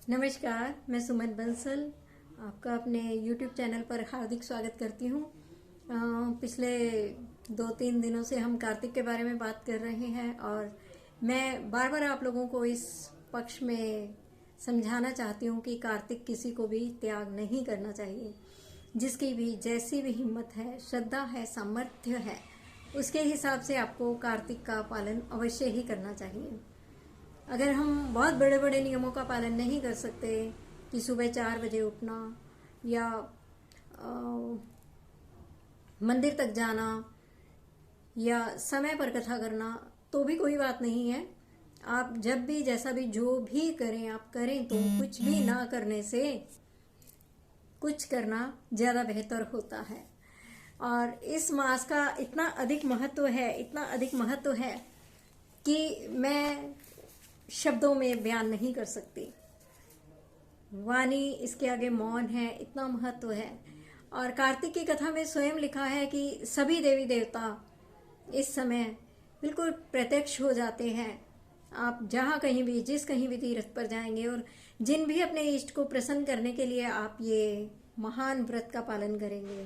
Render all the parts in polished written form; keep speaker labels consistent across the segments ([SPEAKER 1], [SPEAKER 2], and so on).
[SPEAKER 1] नमस्कार, मैं सुमन बंसल आपका अपने YouTube चैनल पर हार्दिक स्वागत करती हूँ। पिछले 2-3 दिनों से हम कार्तिक के बारे में बात कर रहे हैं और मैं बार बार आप लोगों को इस पक्ष में समझाना चाहती हूँ कि कार्तिक किसी को भी त्याग नहीं करना चाहिए। जिसकी भी जैसी भी हिम्मत है, श्रद्धा है, सामर्थ्य है, उसके हिसाब से आपको कार्तिक का पालन अवश्य ही करना चाहिए। अगर हम बहुत बड़े बड़े नियमों का पालन नहीं कर सकते कि सुबह 4 बजे उठना या मंदिर तक जाना या समय पर कथा करना, तो भी कोई बात नहीं है। आप जब भी जैसा भी जो भी करें आप करें, तो कुछ भी ना करने से कुछ करना ज़्यादा बेहतर होता है। और इस मास का इतना अधिक महत्व है कि मैं शब्दों में बयान नहीं कर सकती। वाणी इसके आगे मौन है, इतना महत्व है। और कार्तिक की कथा में स्वयं लिखा है कि सभी देवी देवता इस समय बिल्कुल प्रत्यक्ष हो जाते हैं। आप जहाँ कहीं भी कहीं भी तीर्थ पर जाएंगे और जिन भी अपने इष्ट को प्रसन्न करने के लिए आप ये महान व्रत का पालन करेंगे,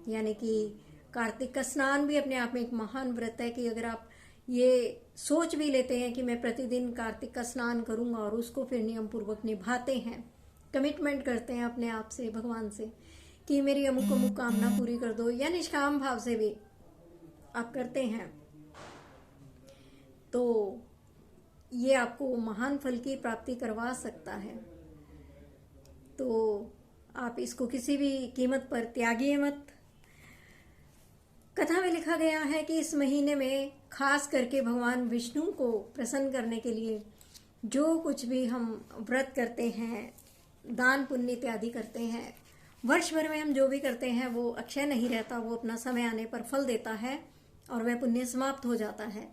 [SPEAKER 1] यानी कि कार्तिक का स्नान भी अपने आप में एक महान व्रत है। कि अगर आप ये सोच भी लेते हैं कि मैं प्रतिदिन कार्तिक का स्नान करूंगा और उसको फिर नियम पूर्वक निभाते हैं, कमिटमेंट करते हैं अपने आप से, भगवान से कि मेरी अमुक अमुक कामना पूरी कर दो, या निष्काम भाव से भी आप करते हैं, तो ये आपको महान फल की प्राप्ति करवा सकता है। तो आप इसको किसी भी कीमत पर त्यागिए मत। कथा में लिखा गया है कि इस महीने में खास करके भगवान विष्णु को प्रसन्न करने के लिए जो कुछ भी हम व्रत करते हैं, दान पुण्य इत्यादि करते हैं, वर्ष भर में हम जो भी करते हैं वो अक्षय नहीं रहता, वो अपना समय आने पर फल देता है और वह पुण्य समाप्त हो जाता है।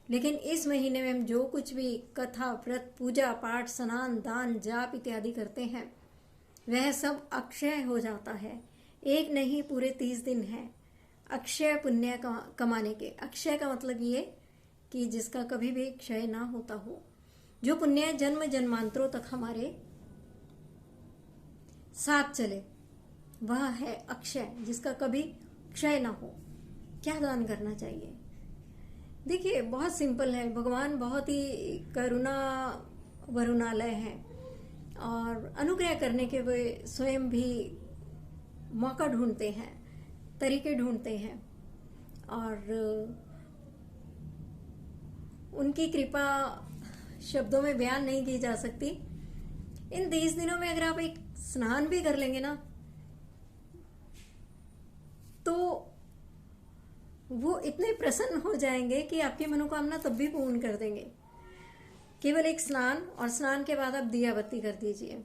[SPEAKER 1] लेकिन इस महीने में हम जो कुछ भी कथा, व्रत, पूजा पाठ, स्नान, दान, जाप इत्यादि करते हैं, वह सब अक्षय हो जाता है। एक नहीं, पूरे 30 दिन है अक्षय पुण्य कमाने के। अक्षय का मतलब ये कि जिसका कभी भी क्षय ना होता हो, जो पुण्य जन्म जन्मांतरों तक हमारे साथ चले, वह है अक्षय, जिसका कभी क्षय ना हो। क्या दान करना चाहिए? देखिए, बहुत सिंपल है। भगवान बहुत ही करुणा वरुणालय है और अनुग्रह करने के वे स्वयं भी मौका ढूंढते हैं, तरीके ढूंढते हैं, और उनकी कृपा शब्दों में बयान नहीं की जा सकती। इन 30 दिनों में अगर आप एक स्नान भी कर लेंगे ना, तो वो इतने प्रसन्न हो जाएंगे कि आपकी मनोकामना तब भी पूर्ण कर देंगे। केवल एक स्नान, और स्नान के बाद आप दिया बत्ती कर दीजिए।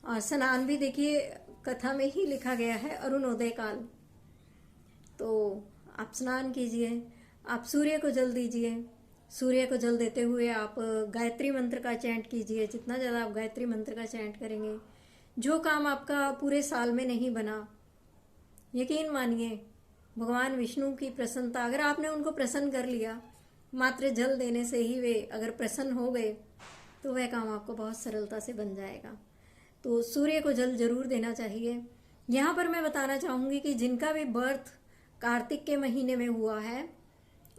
[SPEAKER 1] और स्नान भी देखिए, कथा में ही लिखा गया है अरुणोदय काल। तो आप स्नान कीजिए, आप सूर्य को जल दीजिए। सूर्य को जल देते हुए आप गायत्री मंत्र का चैंट कीजिए। जितना ज़्यादा आप गायत्री मंत्र का चैंट करेंगे, जो काम आपका पूरे साल में नहीं बना, यकीन मानिए भगवान विष्णु की प्रसन्नता, अगर आपने उनको प्रसन्न कर लिया, मात्र जल देने से ही वे अगर प्रसन्न हो गए, तो वह काम आपको बहुत सरलता से बन जाएगा। तो सूर्य को जल जरूर देना चाहिए। यहाँ पर मैं बताना चाहूँगी कि जिनका भी बर्थ कार्तिक के महीने में हुआ है,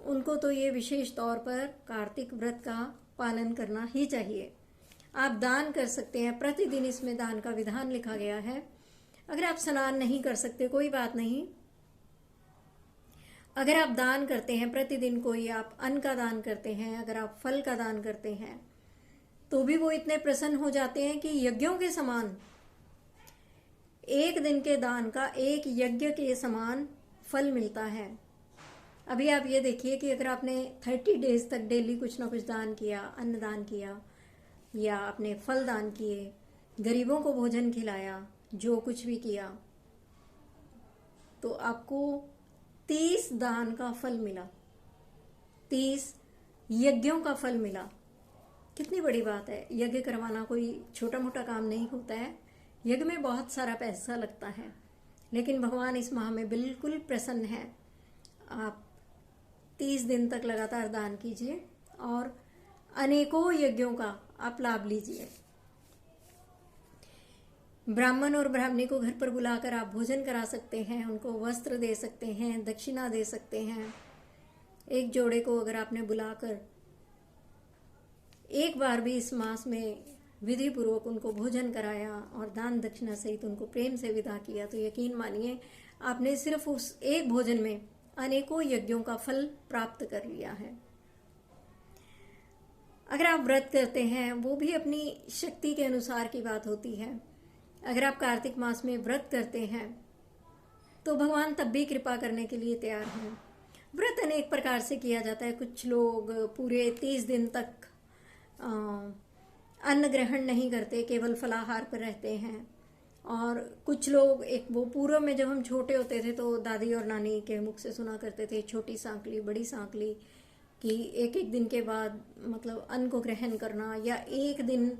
[SPEAKER 1] उनको तो ये विशेष तौर पर कार्तिक व्रत का पालन करना ही चाहिए। आप दान कर सकते हैं, प्रतिदिन इसमें दान का विधान लिखा गया है। अगर आप स्नान नहीं कर सकते, कोई बात नहीं। अगर आप दान करते हैं प्रतिदिन, कोई आप अन्न का दान करते हैं, अगर आप फल का दान करते हैं, तो भी वो इतने प्रसन्न हो जाते हैं कि यज्ञों के समान, एक दिन के दान का एक यज्ञ के समान फल मिलता है। अभी आप ये देखिए कि अगर आपने 30 डेज तक डेली कुछ ना कुछ दान किया, अन्न दान किया, या आपने फल दान किए, गरीबों को भोजन खिलाया, जो कुछ भी किया, तो आपको 30 दान का फल मिला, 30 यज्ञों का फल मिला। कितनी बड़ी बात है। यज्ञ करवाना कोई छोटा मोटा काम नहीं होता है। यज्ञ में बहुत सारा पैसा लगता है, लेकिन भगवान इस माह में बिल्कुल प्रसन्न है। आप 30 दिन तक लगातार दान कीजिए और अनेकों यज्ञों का आप लाभ लीजिए। ब्राह्मण और ब्राह्मणी को घर पर बुलाकर आप भोजन करा सकते हैं, उनको वस्त्र दे सकते हैं, दक्षिणा दे सकते हैं। एक जोड़े को अगर आपने बुलाकर एक बार भी इस मास में विधि पूर्वक उनको भोजन कराया और दान दक्षिणा सहित उनको प्रेम से विदा किया, तो यकीन मानिए आपने सिर्फ उस एक भोजन में अनेकों यज्ञों का फल प्राप्त कर लिया है। अगर आप व्रत करते हैं, वो भी अपनी शक्ति के अनुसार की बात होती है। अगर आप कार्तिक मास में व्रत करते हैं तो भगवान तब भी कृपा करने के लिए तैयार हैं। व्रत अनेक प्रकार से किया जाता है। कुछ लोग पूरे 30 दिन तक अन्न ग्रहण नहीं करते, केवल फलाहार पर रहते हैं। और कुछ लोग वो पूर्व में जब हम छोटे होते थे तो दादी और नानी के मुख से सुना करते थे, छोटी सांकली बड़ी सांकली, कि एक एक दिन के बाद मतलब अन्न को ग्रहण करना, या एक दिन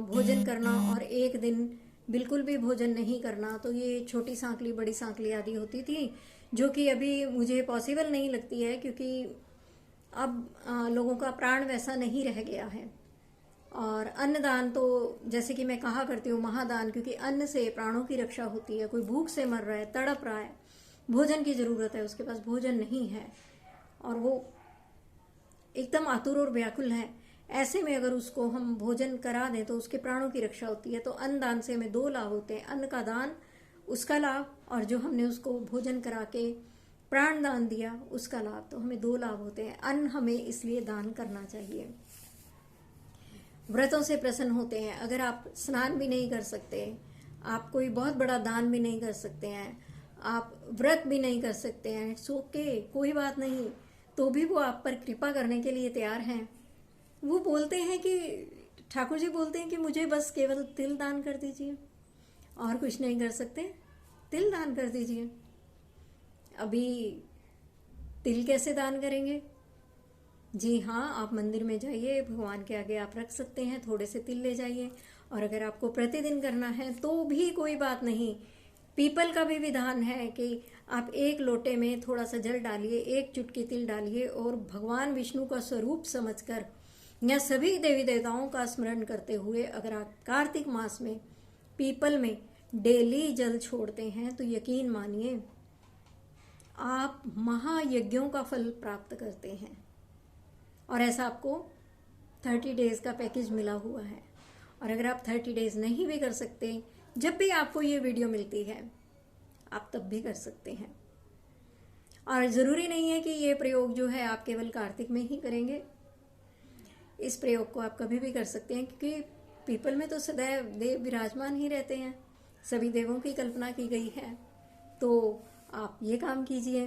[SPEAKER 1] भोजन करना और एक दिन बिल्कुल भी भोजन नहीं करना। तो ये छोटी सांकली बड़ी सांकली आदि होती थी, जो कि अभी मुझे पॉसिबल नहीं लगती है, क्योंकि अब लोगों का प्राण वैसा नहीं रह गया है। और अन्नदान तो जैसे कि मैं कहा करती हूँ महादान, क्योंकि अन्न से प्राणों की रक्षा होती है। कोई भूख से मर रहा है, तड़प रहा है, भोजन की जरूरत है, उसके पास भोजन नहीं है और वो एकदम आतुर और व्याकुल है, ऐसे में अगर उसको हम भोजन करा दें तो उसके प्राणों की रक्षा होती है। तो अन्न दान से हमें 2 लाभ होते हैं, अन्न का दान उसका लाभ, और जो हमने उसको भोजन करा के प्राण दान दिया उसका लाभ। तो हमें 2 लाभ होते हैं। अन्न हमें इसलिए दान करना चाहिए। व्रतों से प्रसन्न होते हैं। अगर आप स्नान भी नहीं कर सकते, आप कोई बहुत बड़ा दान भी नहीं कर सकते हैं, आप व्रत भी नहीं कर सकते हैं, सो के कोई बात नहीं, तो भी वो आप पर कृपा करने के लिए तैयार हैं। वो बोलते हैं कि ठाकुर जी बोलते हैं कि मुझे बस केवल तिल दान कर दीजिए, और कुछ नहीं कर सकते, तिल दान कर दीजिए। अभी तिल कैसे दान करेंगे? जी हाँ, आप मंदिर में जाइए, भगवान के आगे आप रख सकते हैं, थोड़े से तिल ले जाइए। और अगर आपको प्रतिदिन करना है तो भी कोई बात नहीं। पीपल का भी विधान है कि आप एक लोटे में थोड़ा सा जल डालिए, एक चुटकी तिल डालिए, और भगवान विष्णु का स्वरूप समझकर या सभी देवी देवताओं का स्मरण करते हुए अगर आप कार्तिक मास में पीपल में डेली जल छोड़ते हैं तो यकीन मानिए आप महायज्ञों का फल प्राप्त करते हैं। और ऐसा आपको 30 डेज का पैकेज मिला हुआ है। और अगर आप 30 डेज नहीं भी कर सकते, जब भी आपको ये वीडियो मिलती है आप तब भी कर सकते हैं। और ज़रूरी नहीं है कि ये प्रयोग जो है आप केवल कार्तिक में ही करेंगे। इस प्रयोग को आप कभी भी कर सकते हैं, क्योंकि पीपल में तो सदैव देव विराजमान ही रहते हैं, सभी देवों की कल्पना की गई है। तो आप ये काम कीजिए।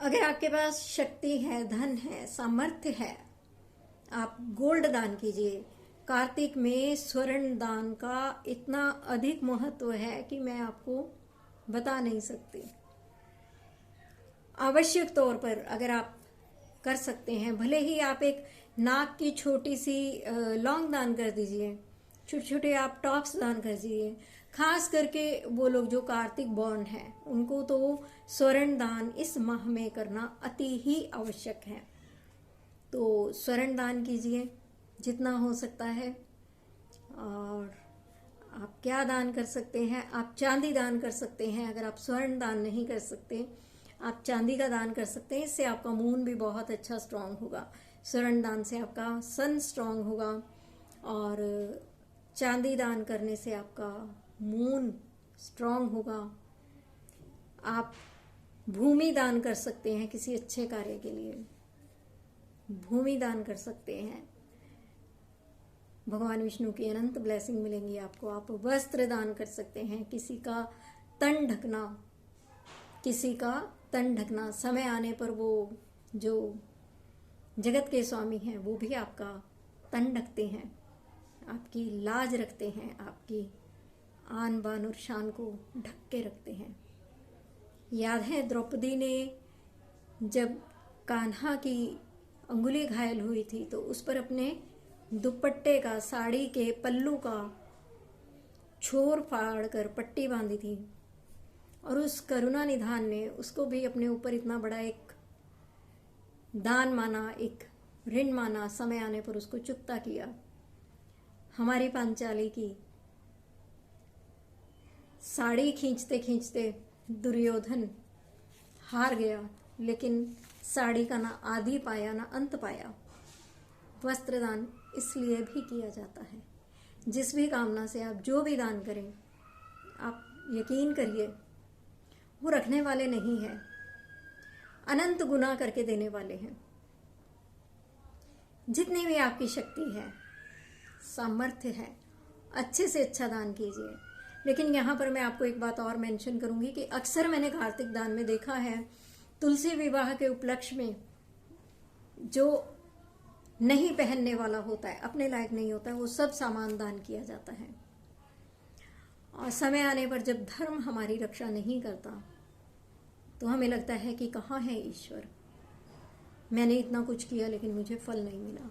[SPEAKER 1] अगर आपके पास शक्ति है, धन है, सामर्थ्य है, आप गोल्ड दान कीजिए। कार्तिक में स्वर्ण दान का इतना अधिक महत्व है कि मैं आपको बता नहीं सकती। आवश्यक तौर पर अगर आप कर सकते हैं, भले ही आप एक नाक की छोटी सी लौंग दान कर दीजिए, छोटे छोटे आप टॉप्स दान कर दीजिए। खास करके वो लोग जो कार्तिक बॉर्न हैं उनको तो स्वर्ण दान इस माह में करना अति ही आवश्यक है। तो स्वर्ण दान कीजिए जितना हो सकता है। और आप क्या दान कर सकते हैं? आप चांदी दान कर सकते हैं। अगर आप स्वर्ण दान नहीं कर सकते, आप चांदी का दान कर सकते हैं। इससे आपका मून भी बहुत अच्छा स्ट्रांग होगा। स्वर्ण दान से आपका सन स्ट्रांग होगा, और चांदी दान करने से आपका मून स्ट्रांग होगा। आप भूमि दान कर सकते हैं किसी अच्छे कार्य के लिए, भूमि दान कर सकते हैं। भगवान विष्णु की अनंत ब्लेसिंग मिलेंगी आपको। आप वस्त्र दान कर सकते हैं, किसी का तन ढकना, किसी का तन ढकना। समय आने पर वो जो जगत के स्वामी हैं वो भी आपका तन ढकते हैं, आपकी लाज रखते हैं, आपकी आन बान और शान को ढक के रखते हैं। याद है द्रौपदी ने जब कान्हा की अंगुली घायल हुई थी तो उस पर अपने दुपट्टे का, साड़ी के पल्लू का छोर फाड़ कर पट्टी बांधी थी, और उस करुणा निधान ने उसको भी अपने ऊपर इतना बड़ा एक दान माना, एक ऋण माना, समय आने पर उसको चुकता किया। हमारी पांचाली की साड़ी खींचते खींचते दुर्योधन हार गया, लेकिन साड़ी का ना आदि पाया ना अंत पाया। वस्त्रदान इसलिए भी किया जाता है। जिस भी कामना से आप जो भी दान करें, आप यकीन करिए वो रखने वाले नहीं हैं, अनंत गुना करके देने वाले हैं। जितनी भी आपकी शक्ति है, सामर्थ्य है, अच्छे से अच्छा दान कीजिए। लेकिन यहाँ पर मैं आपको एक बात और मेंशन करूँगी कि अक्सर मैंने कार्तिक दान में देखा है, तुलसी विवाह के उपलक्ष्य में जो नहीं पहनने वाला होता है, अपने लायक नहीं होता है, वो सब सामान दान किया जाता है। और समय आने पर जब धर्म हमारी रक्षा नहीं करता तो हमें लगता है कि कहाँ है ईश्वर, मैंने इतना कुछ किया लेकिन मुझे फल नहीं मिला।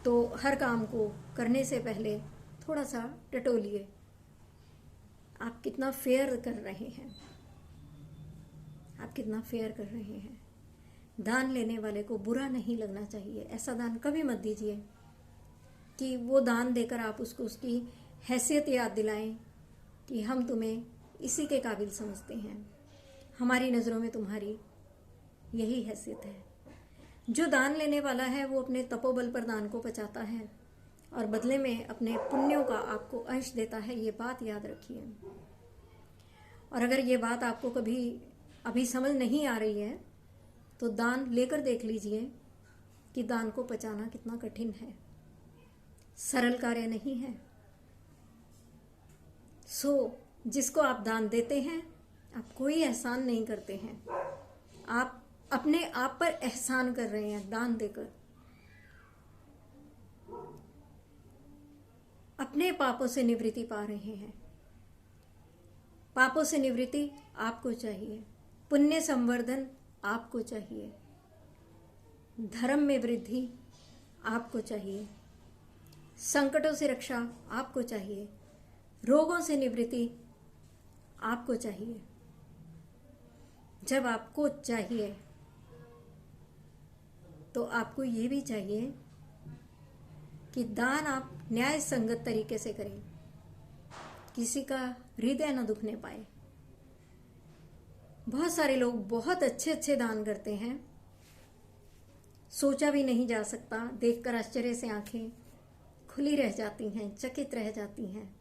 [SPEAKER 1] तो हर काम को करने से पहले थोड़ा सा टटोलिए, आप कितना फेयर कर रहे हैं, आप कितना फेयर कर रहे हैं। दान लेने वाले को बुरा नहीं लगना चाहिए। ऐसा दान कभी मत दीजिए कि वो दान देकर आप उसको उसकी हैसियत याद दिलाएं कि हम तुम्हें इसी के काबिल समझते हैं, हमारी नज़रों में तुम्हारी यही हैसियत है। जो दान लेने वाला है वो अपने तपोबल पर दान को पचाता है और बदले में अपने पुण्यों का आपको अंश देता है, ये बात याद रखिए। और अगर ये बात आपको कभी अभी समझ नहीं आ रही है तो दान लेकर देख लीजिए कि दान को पचाना कितना कठिन है, सरल कार्य नहीं है। जिसको आप दान देते हैं, आप कोई एहसान नहीं करते हैं, आप अपने आप पर एहसान कर रहे हैं दान देकर। अपने पापों से निवृत्ति पा रहे हैं। पापों से निवृत्ति आपको चाहिए, पुण्य संवर्धन आपको चाहिए, धर्म में वृद्धि आपको चाहिए, संकटों से रक्षा आपको चाहिए, रोगों से निवृत्ति आपको चाहिए। जब आपको चाहिए तो आपको ये भी चाहिए कि दान आप न्याय संगत तरीके से करें, किसी का हृदय न दुखने पाए। बहुत सारे लोग बहुत अच्छे अच्छे दान करते हैं, सोचा भी नहीं जा सकता, देखकर आश्चर्य से आंखें खुली रह जाती हैं, चकित रह जाती हैं।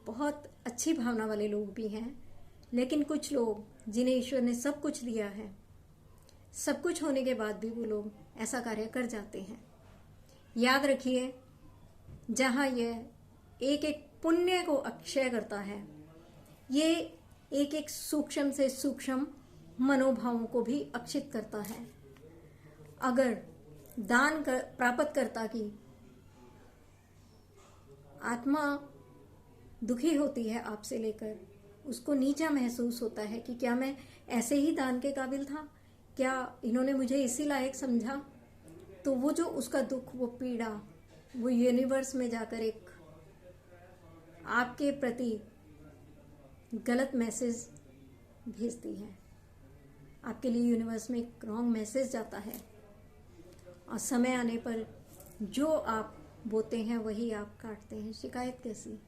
[SPEAKER 1] बहुत अच्छी भावना वाले लोग भी हैं, लेकिन कुछ लोग जिन्हें ईश्वर ने सब कुछ दिया है, सब कुछ होने के बाद भी वो लोग ऐसा कार्य कर जाते हैं। याद रखिए, जहाँ यह एक एक पुण्य को अक्षय करता है, ये एक एक सूक्ष्म से सूक्ष्म मनोभावों को भी अक्षित करता है। अगर दान प्राप्त करता की आत्मा दुखी होती है आपसे लेकर, उसको नीचा महसूस होता है कि क्या मैं ऐसे ही दान के काबिल था, क्या इन्होंने मुझे इसी लायक समझा, तो वो जो उसका दुख, वो पीड़ा, वो यूनिवर्स में जाकर एक आपके प्रति गलत मैसेज भेजती है। आपके लिए यूनिवर्स में एक रॉन्ग मैसेज जाता है और समय आने पर जो आप बोते हैं वही आप काटते हैं। शिकायत कैसी?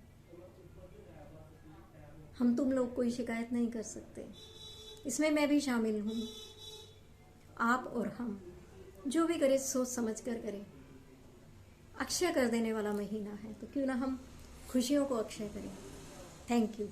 [SPEAKER 1] हम तुम लोग कोई शिकायत नहीं कर सकते, इसमें मैं भी शामिल हूँ। आप और हम जो भी करें सोच समझ कर करें। अक्षय कर देने वाला महीना है, तो क्यों ना हम खुशियों को अक्षय करें। Thank you.